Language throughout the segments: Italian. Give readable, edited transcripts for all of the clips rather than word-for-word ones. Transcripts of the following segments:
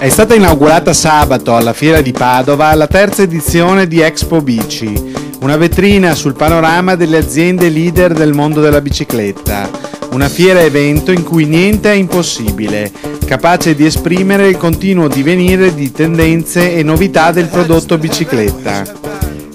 È stata inaugurata sabato alla Fiera di Padova la terza edizione di Expo Bici, una vetrina sul panorama delle aziende leader del mondo della bicicletta, una fiera evento in cui niente è impossibile, capace di esprimere il continuo divenire di tendenze e novità del prodotto bicicletta.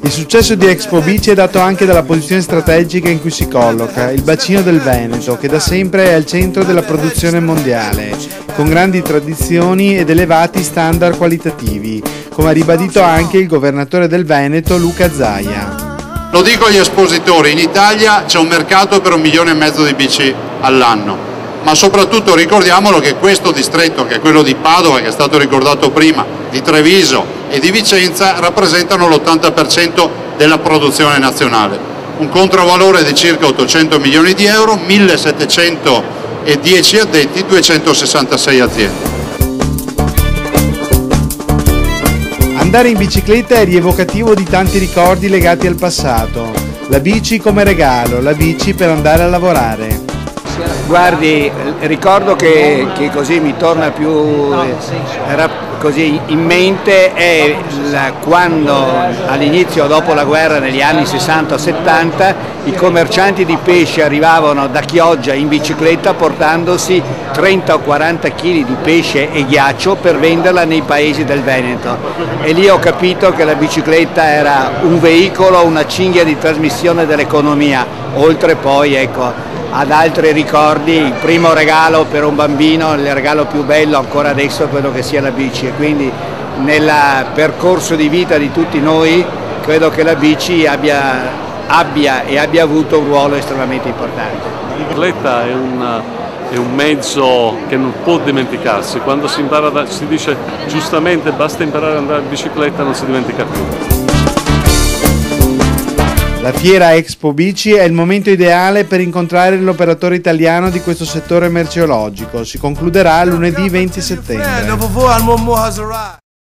Il successo di Expo Bici è dato anche dalla posizione strategica in cui si colloca, il bacino del Veneto, che da sempre è al centro della produzione mondiale, con grandi tradizioni ed elevati standard qualitativi, come ha ribadito anche il governatore del Veneto Luca Zaia. Lo dico agli espositori, in Italia c'è un mercato per 1,5 milioni di bici all'anno, ma soprattutto ricordiamolo che questo distretto, che è quello di Padova, che è stato ricordato prima, di Treviso e di Vicenza, rappresentano l'80% della produzione nazionale. Un controvalore di circa 800 milioni di euro, 1710 addetti, 266 aziende. Andare in bicicletta è rievocativo di tanti ricordi legati al passato. La bici come regalo, la bici per andare a lavorare. Guardi, ricordo che così mi torna più così in mente è quando all'inizio, dopo la guerra, negli anni 60-70, i commercianti di pesce arrivavano da Chioggia in bicicletta portandosi 30 o 40 kg di pesce e ghiaccio per venderla nei paesi del Veneto, e lì ho capito che la bicicletta era un veicolo, una cinghia di trasmissione dell'economia, oltre poi ad altri ricordi. Il primo regalo per un bambino, il regalo più bello ancora adesso è quello che sia la bici, e quindi nel percorso di vita di tutti noi credo che la bici abbia avuto un ruolo estremamente importante. La bicicletta è un mezzo che non può dimenticarsi. Quando si dice giustamente basta imparare ad andare in bicicletta, non si dimentica più. La fiera Expo Bici è il momento ideale per incontrare l'operatore italiano di questo settore merceologico. Si concluderà lunedì 20 settembre.